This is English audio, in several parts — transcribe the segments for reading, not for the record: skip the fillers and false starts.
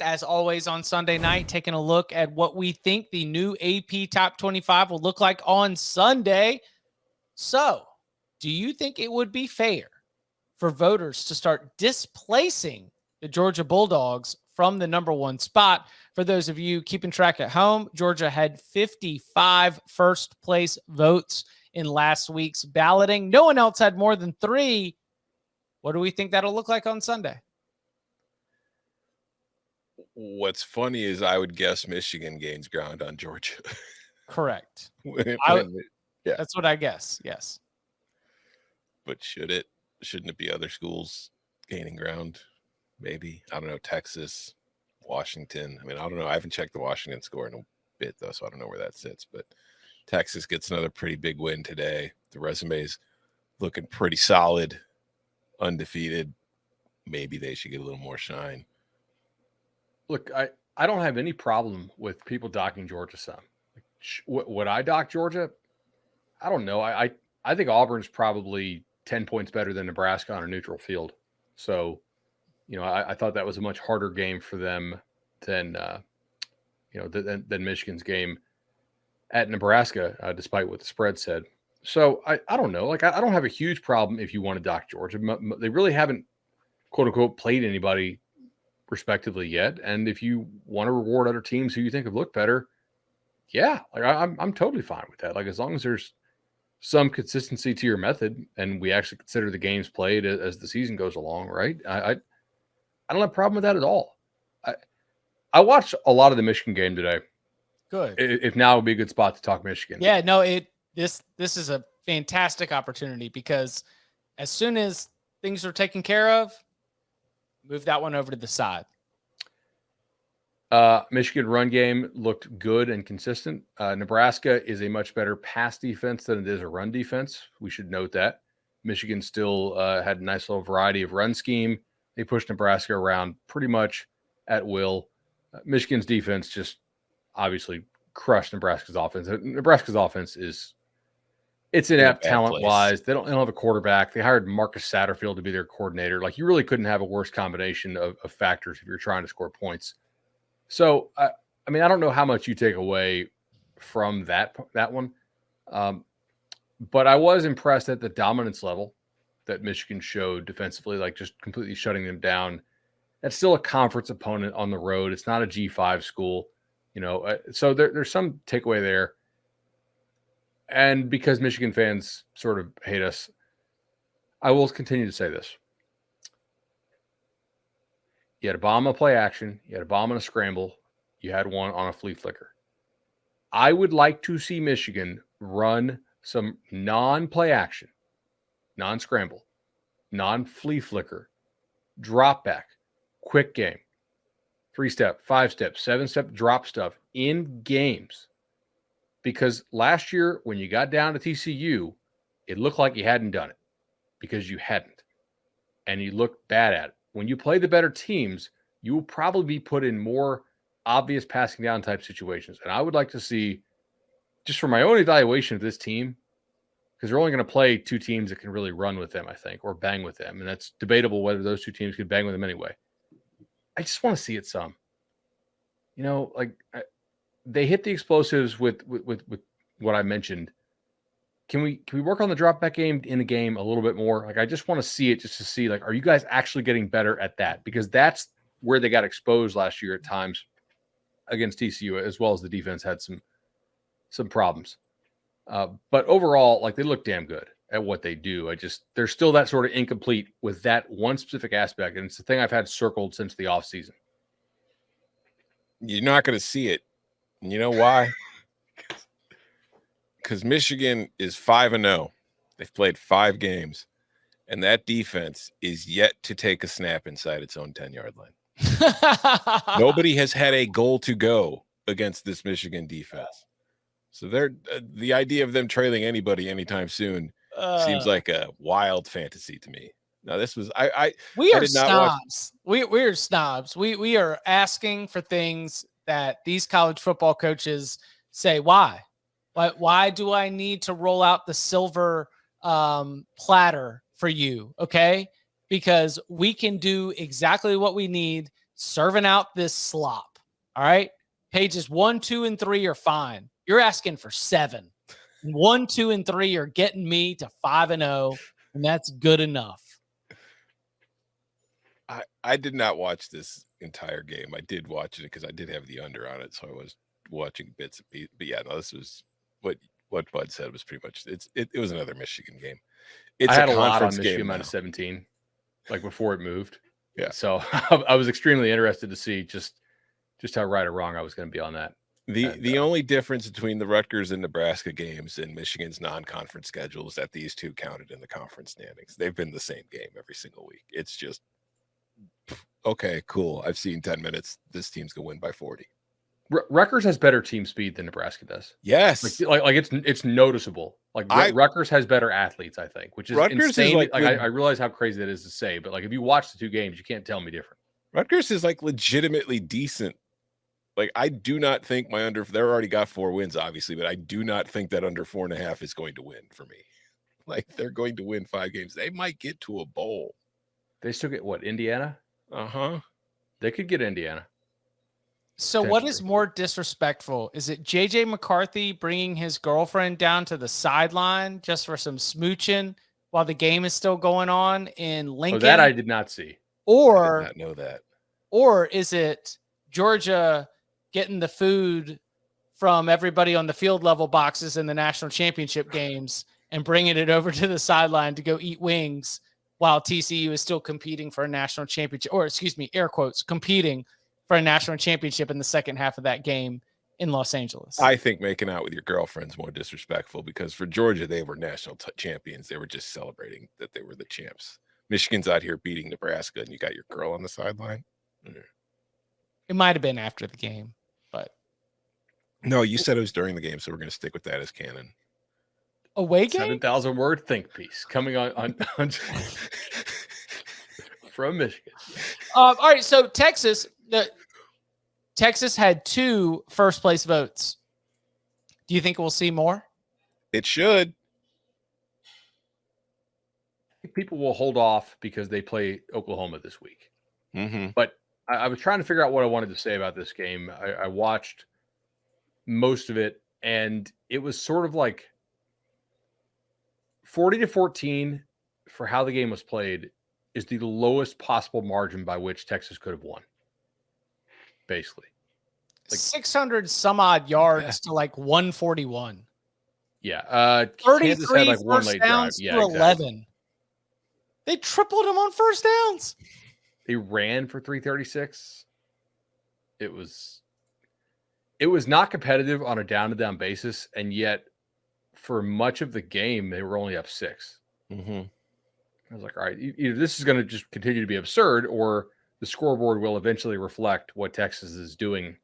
as always on Sunday night, taking a look at what we think the new AP Top 25 will look like on Sunday. So, do you think it would be fair for voters to start displacing the Georgia Bulldogs from the number one spot? For those of you keeping track at home, Georgia had 55 first place votes in last week's balloting. No one else had more than 3. What do we think that'll look like on Sunday? What's funny is I would guess Michigan gains ground on Georgia. Correct. Yeah. That's what I guess. Yes. But shouldn't it be other schools gaining ground? Maybe. I don't know. Texas, Washington. I mean, I don't know. I haven't checked the Washington score in a bit, though, so I don't know where that sits. But Texas gets another pretty big win today. The resume's looking pretty solid, undefeated. Maybe they should get a little more shine. Look, I don't have any problem with people docking Georgia some. Would I dock Georgia? I don't know. I think Auburn's probably 10 points better than Nebraska on a neutral field. So, I thought that was a much harder game for them than Michigan's game at Nebraska, despite what the spread said. So I don't know. Like, I don't have a huge problem if you want to dock Georgia. They really haven't, quote unquote, played anybody respectively yet. And if you want to reward other teams who you think have looked better, yeah, like I'm totally fine with that. Like, as long as there's some consistency to your method and we actually consider the games played as the season goes along, right? I don't have a problem with that at all. I watched a lot of the Michigan game today. Good. If now would be a good spot to talk Michigan. Yeah, no, this is a fantastic opportunity because as soon as things are taken care of, move that one over to the side. Michigan run game looked good and consistent. Nebraska is a much better pass defense than it is a run defense. We should note that. Michigan still had a nice little variety of run scheme. They pushed Nebraska around pretty much at will. Michigan's defense just obviously crushed Nebraska's offense. Nebraska's offense it's inept talent-wise. They don't have a quarterback. They hired Marcus Satterfield to be their coordinator. Like, you really couldn't have a worse combination of factors if you're trying to score points. So, I mean, I don't know how much you take away from that one. But I was impressed at the dominance level that Michigan showed defensively, like just completely shutting them down. That's still a conference opponent on the road. It's not a G5 school, so there's some takeaway there. And because Michigan fans sort of hate us, I will continue to say this. You had a bomb on play action. You had a bomb on a scramble. You had one on a flea flicker. I would like to see Michigan run some non-play action, non-scramble, non-flea flicker, drop back, quick game, 3-step, 5-step, 7-step drop stuff in games. Because last year, when you got down to TCU, it looked like you hadn't done it because you hadn't. And you looked bad at it. When you play the better teams, you will probably be put in more obvious passing down type situations. And I would like to see, just for my own evaluation of this team, because they're only going to play 2 teams that can really run with them, I think, or bang with them. And that's debatable whether those 2 teams could bang with them anyway. I just want to see it some. They hit the explosives with what I mentioned. Can we work on the drop back game in the game a little bit more? Like, I just want to see it just to see, like, are you guys actually getting better at that? Because that's where they got exposed last year at times against TCU, as well as the defense had some problems. But overall, like, they look damn good at what they do. They're still that sort of incomplete with that one specific aspect. And it's the thing I've had circled since the offseason. You're not going to see it. And you know why? Because Michigan is 5-0. They've played 5 games. And that defense is yet to take a snap inside its own 10-yard line. Nobody has had a goal to go against this Michigan defense. So the idea of them trailing anybody anytime soon seems like a wild fantasy to me. Now, this was we are snobs. We're snobs. We are asking for things that these college football coaches say. Why do I need to roll out the silver platter for you? Okay, because we can do exactly what we need serving out this slop. All right. Pages 1, 2, and 3 are fine. You're asking for 7. 1, 2, and 3 are getting me to 5-0, and that's good enough. I did not watch this entire game. I did watch it because I did have the under on it, so I was watching bits and pieces. But yeah, no, this was what Bud said was pretty much it was another Michigan game. It's I had a lot on conference Michigan game minus now. 17, like before it moved. Yeah. So I was extremely interested to see just how right or wrong I was going to be on that. The only difference between the Rutgers and Nebraska games and Michigan's non-conference schedule is that these two counted in the conference standings. They've been the same game every single week. It's just okay, cool. I've seen 10 minutes. This team's gonna win by 40. Rutgers has better team speed than Nebraska does. Yes, like it's noticeable. Like Rutgers has better athletes, I think, which is Rutgers insane. is I realize how crazy that is to say, but like if you watch the two games, you can't tell me different. Rutgers is like legitimately decent. Like I do not think my under. They're already got 4 wins, obviously, but I do not think that under 4.5 is going to win for me. Like they're going to win 5 games. They might get to a bowl. They still get what, Indiana? They could get Indiana. So what is more disrespectful? Is it JJ McCarthy bringing his girlfriend down to the sideline just for some smooching while the game is still going on in Lincoln? Oh, that I did not see. Or I did not know that. Or is it Georgia getting the food from everybody on the field level boxes in the national championship games and bringing it over to the sideline to go eat wings while TCU is still competing for a national championship, or excuse me, air quotes, competing for a national championship in the second half of that game in Los Angeles? I think making out with your girlfriend's more disrespectful because for Georgia, they were national champions. They were just celebrating that they were the champs. Michigan's out here beating Nebraska, and you got your girl on the sideline. It might have been after the game, but no, you said it was during the game, so we're going to stick with that as canon. Away game? 7,000 word think piece coming on from Michigan. All right, so Texas had 2 first place votes. Do you think we'll see more? It should. People will hold off because they play Oklahoma this week. Mm-hmm. But I was trying to figure out what I wanted to say about this game. I watched most of it, and it was sort of like 40-14 for how the game was played is the lowest possible margin by which Texas could have won. Basically. Like 600 some odd yards to like 141. Yeah. 33 had like one first late drive. downs Yeah, to exactly. 11. They tripled him on first downs. They ran for 336. It was not competitive on a down-to-down basis, and yet for much of the game, they were only up 6. Mm-hmm. I was like, all right, either this is going to just continue to be absurd, or the scoreboard will eventually reflect what Texas is doing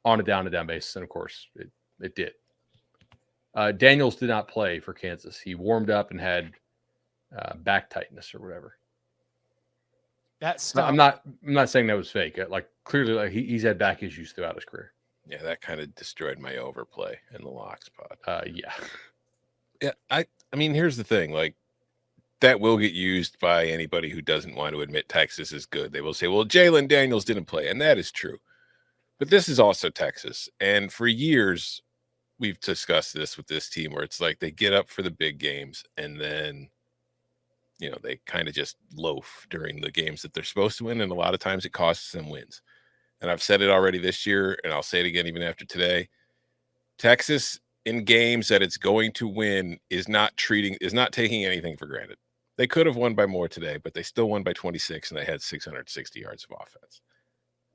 on a down-to-down basis. And of course, it did. Daniels did not play for Kansas. He warmed up and had back tightness or whatever. That's I'm not saying that was fake. Like clearly, like he's had back issues throughout his career. Yeah, that kind of destroyed my overplay in the locks pod. Yeah. Yeah, I mean, here's the thing. Like, that will get used by anybody who doesn't want to admit Texas is good. They will say, well, Jalen Daniels didn't play, and that is true. But this is also Texas. And for years, we've discussed this with this team where it's like they get up for the big games and then, you know, they kind of just loaf during the games that they're supposed to win. And a lot of times it costs them wins. And I've said it already this year, and I'll say it again even after today. Texas in games that it's going to win is not taking anything for granted. They could have won by more today, but they still won by 26, and they had 660 yards of offense.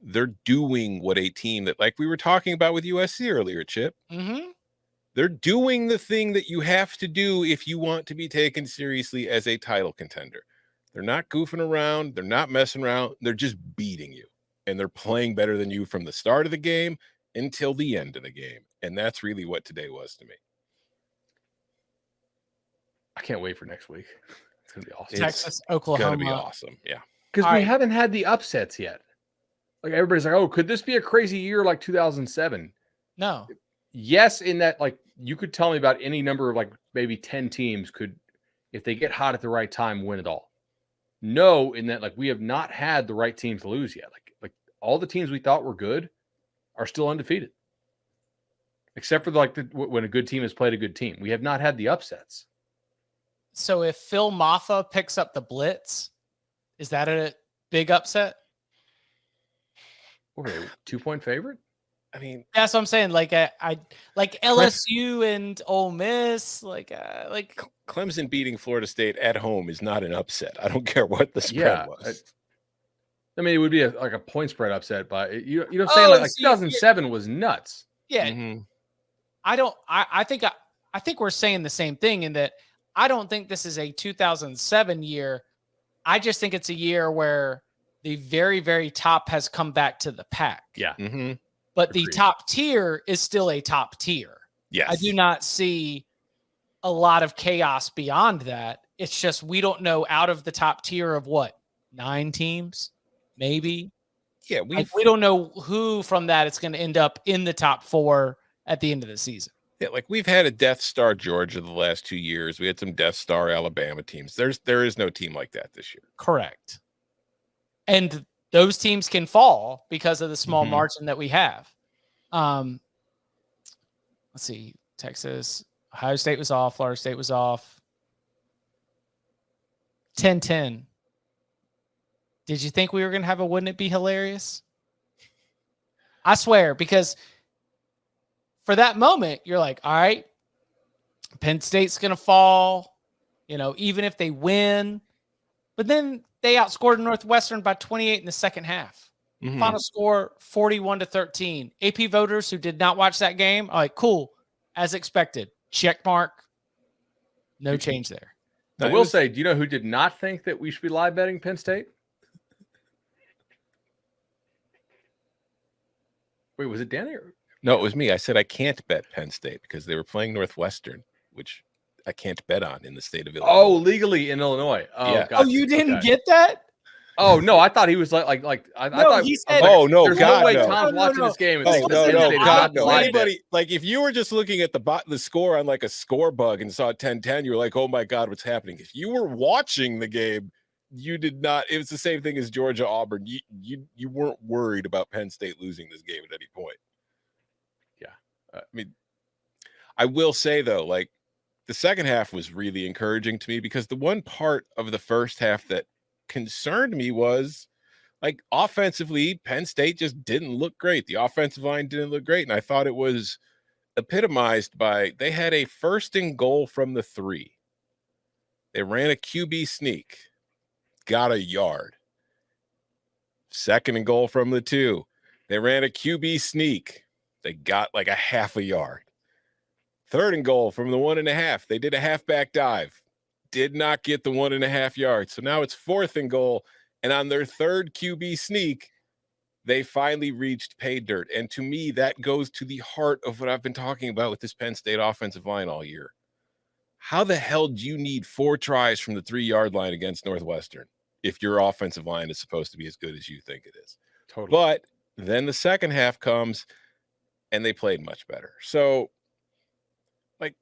They're doing what a team that, like we were talking about with USC earlier, Chip. Mm-hmm. They're doing the thing that you have to do if you want to be taken seriously as a title contender. They're not goofing around. They're not messing around. They're just beating you, and they're playing better than you from the start of the game until the end of the game. And that's really what today was to me. I can't wait for next week. It's going to be awesome. Texas, Oklahoma. It's going to be awesome. Yeah. Because All we right. haven't had the upsets yet. Like everybody's like, oh, could this be a crazy year like 2007? No. Yes, in that, like, you could tell me about any number of like maybe 10 teams could, if they get hot at the right time, win it all. No, in that, like, we have not had the right team to lose yet. Like all the teams we thought were good are still undefeated, except for when a good team has played a good team. We have not had the upsets. So if Phil Maffa picks up the blitz, is that a big upset? What were they, 2-point favorite? I mean, That's what I'm saying. Like like LSU and Ole Miss, like Clemson beating Florida State at home is not an upset. I don't care what the spread was. I mean, it would be a point spread upset, but you know what I'm saying? Like 2007 was nuts. Yeah. Mm-hmm. I think we're saying the same thing in that I don't think this is a 2007 year. I just think it's a year where the very, very top has come back to the pack. Yeah. Mm-hmm. But the top tier is still a top tier. Yes. I do not see a lot of chaos beyond that. It's just we don't know out of the top tier of what, 9 teams, maybe. Yeah, we don't know who from that it's going to end up in the top 4 at the end of the season. Yeah, like we've had a Death Star Georgia the last 2 years. We had some Death Star Alabama teams. There is no team like that this year. Correct. And those teams can fall because of the small margin that we have. Let's see. Texas, Ohio State was off. Florida State was off. 10-10. Did you think we were going to have a Wouldn't It Be Hilarious? I swear, because for that moment, you're like, all right, Penn State's going to fall, even if they win. But then they outscored Northwestern by 28 in the second half. Mm-hmm. Final score 41-13. AP voters who did not watch that game are like, cool, as expected. Check mark. No change there. I will say, do you know who did not think that we should be live betting Penn State? Wait, was it Danny? No, it was me. I said I can't bet Penn State because they were playing Northwestern, which I can't bet on in the state of Illinois. Oh, legally in Illinois. Oh, yeah. Gotcha. Oh, you didn't get that? Oh no, I thought he was I thought he said, oh no, there's God, no way no. Tom's watching this game. And God, no. Live Anybody like if you were just looking at the score on like a score bug and saw 10-10, you were like, oh my God, what's happening? If you were watching the game, you did not. It was the same thing as Georgia Auburn. You weren't worried about Penn State losing this game at any point. I mean, I will say though, like the second half was really encouraging to me because the one part of the first half that concerned me was like offensively, Penn State just didn't look great. The offensive line didn't look great. And I thought it was epitomized by they had a 1st and goal from the 3. They ran a QB sneak, got a yard. 2nd and goal from the 2. They ran a QB sneak. They got like a half a yard. 3rd and goal from the 1.5. They did a halfback dive. Did not get the 1.5 yards. So now it's 4th and goal. And on their 3rd QB sneak, they finally reached pay dirt. And to me, that goes to the heart of what I've been talking about with this Penn State offensive line all year. How the hell do you need 4 tries from the 3-yard line against Northwestern if your offensive line is supposed to be as good as you think it is? Totally. But then the second half comes and they played much better. So, like,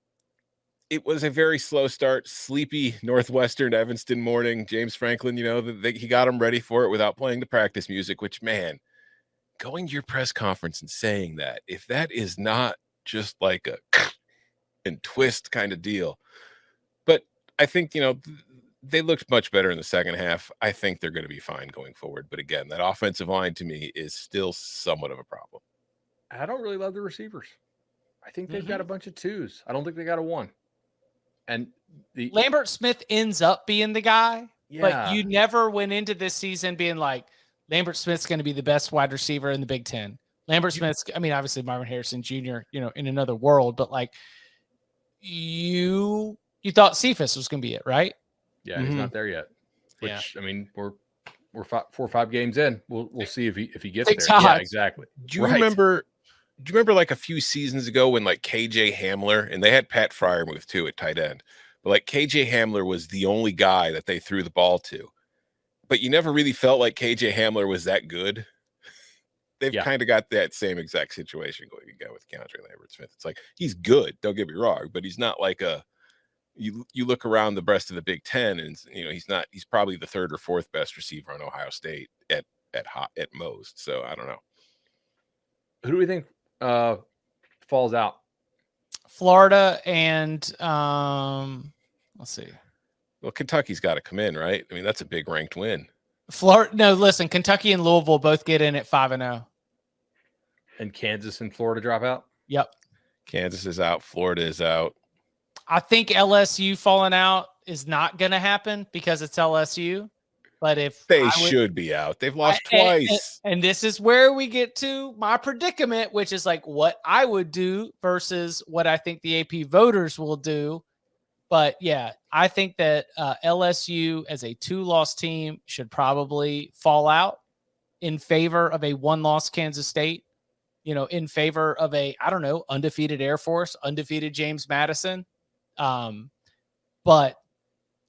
it was a very slow start, sleepy Northwestern Evanston morning. James Franklin, he got them ready for it without playing the practice music, which, man, going to your press conference and saying that, if that is not just like a and twist kind of deal. But I think, they looked much better in the second half. I think they're going to be fine going forward. But again, that offensive line to me is still somewhat of a problem. I don't really love the receivers. I think they've got a bunch of 2s. I don't think they got a 1. And Lambert Smith ends up being the guy, yeah. But you never went into this season being like, Lambert Smith's going to be the best wide receiver in the Big Ten. Lambert Smith's, I mean, obviously Marvin Harrison Jr., in another world, but like you thought Cephas was going to be it, right? Yeah, he's not there yet. Which, I mean, we're 4 or 5 games in. We'll see if he gets there. Yeah, exactly. Do you remember like a few seasons ago when like KJ Hamler, and they had Pat Fryermuth too at tight end, but like KJ Hamler was the only guy that they threw the ball to, but you never really felt like KJ Hamler was that good. They've kind of got that same exact situation going again with Keandre Lambert Smith. It's like, he's good, don't get me wrong, but he's not like you look around the rest of the Big Ten and he's probably the 3rd or 4th best receiver on Ohio State at at most. So I don't know. Who do we think falls out? Florida and let's see. Well, Kentucky's got to come in, right? I mean, that's a big ranked win. Florida. No, listen. Kentucky and Louisville both get in at 5-0. And Kansas and Florida drop out? Yep. Kansas is out. Florida is out. I think LSU falling out is not going to happen because it's LSU. But if They should be out. They've lost twice. And this is where we get to my predicament, which is like what I would do versus what I think the AP voters will do. But yeah, I think that LSU as a 2-loss team should probably fall out in favor of a 1-loss Kansas State, in favor of a, I don't know, undefeated Air Force, undefeated James Madison. But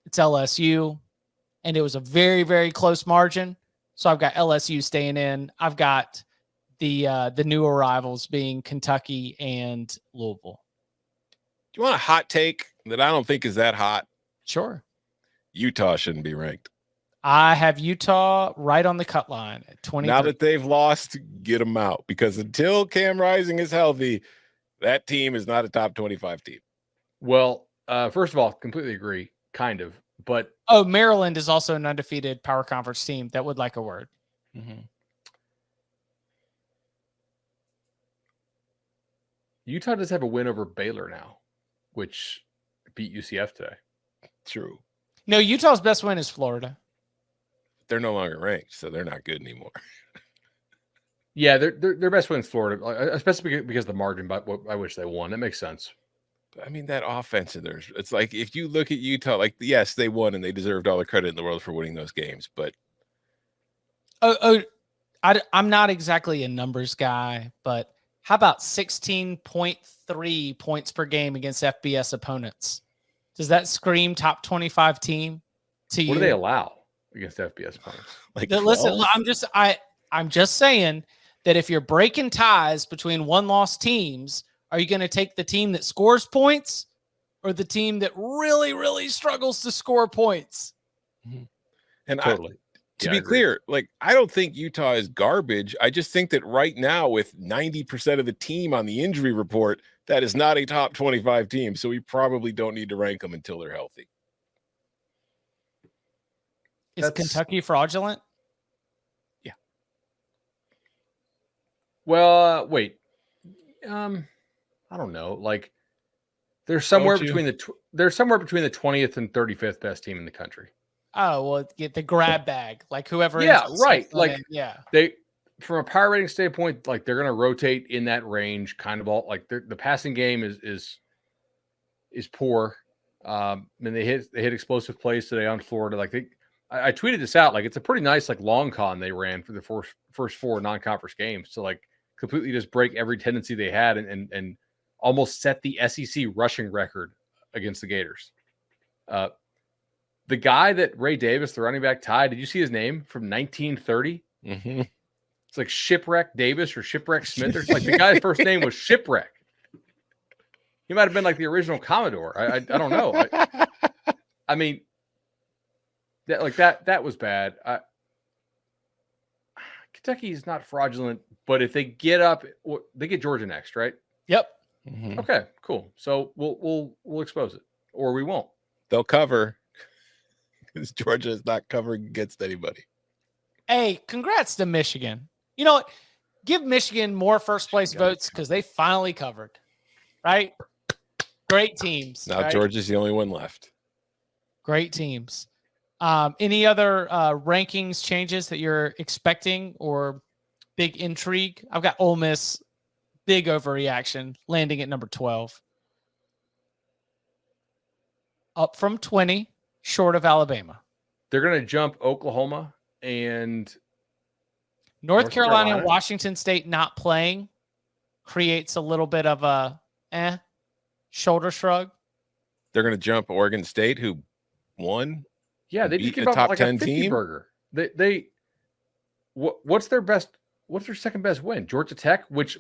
it's LSU, and it was a very, very close margin. So I've got LSU staying in. I've got the new arrivals being Kentucky and Louisville. Do you want a hot take that I don't think is that hot? Sure. Utah shouldn't be ranked. I have Utah right on the cut line at 20. Now that they've lost, get them out, because until Cam Rising is healthy, that team is not a top 25 team. Well, first of all, completely agree, kind of. But Maryland is also an undefeated power conference team that would like a word. Mm-hmm. Utah does have a win over Baylor now, which beat UCF today. True. No, Utah's best win is Florida. They're no longer ranked, so they're not good anymore. Yeah, their best win is Florida, especially because of the margin by which they won. That makes sense. I mean, that offense in there, it's like if you look at Utah, like, yes, they won and they deserved all the credit in the world for winning those games, but I'm not exactly a numbers guy, but how about 16.3 points per game against FBS opponents? Does that scream top 25 team to you? What do they allow against FBS opponents? like, Listen, 12? I'm just saying that if you're breaking ties between 1-loss teams, are you going to take the team that scores points or the team that really, really struggles to score points? And totally. To be clear, like, I don't think Utah is garbage. I just think that right now, with 90% of the team on the injury report, that is not a top 25 team. So we probably don't need to rank them until they're healthy. Is Kentucky fraudulent? Yeah. Well, wait. I don't know. Like, they're somewhere between the 20th and 35th best team in the country. Oh, well, get the grab bag, like whoever. Yeah, right. Like, yeah, they, from a power rating standpoint, like, they're going to rotate in that range, kind of all. Like, the passing game is poor. And they hit explosive plays today on Florida. Like, I tweeted this out. Like, it's a pretty nice long con they ran for the first 4 non-conference games to like completely just break every tendency they had and almost set the SEC rushing record against the Gators. The guy that Ray Davis, the running back, tied, did you see his name from 1930? Mm-hmm. It's like Shipwreck Davis or Shipwreck Smith. Or like the guy's first name was Shipwreck. He might have been like the original Commodore. I don't know. I mean, that was bad. Kentucky is not fraudulent, but if they get up, they get Georgia next, right? Yep. Mm-hmm. Okay, cool. So we'll expose it, or we won't. They'll cover, because Georgia is not covering against anybody. Hey, congrats to Michigan. You know what? Give Michigan more first place votes because they finally covered. Right? Great teams. Now right? Georgia's the only one left. Great teams. Any other rankings changes that you're expecting or big intrigue? I've got Ole Miss, big overreaction, landing at number 12. Up from 20, short of Alabama. They're going to jump Oklahoma and North Carolina and Washington State not playing creates a little bit of a shoulder shrug. They're going to jump Oregon State, who won. Yeah, they just give up top like 10 a 50 team burger. What's their second best win? Georgia Tech, which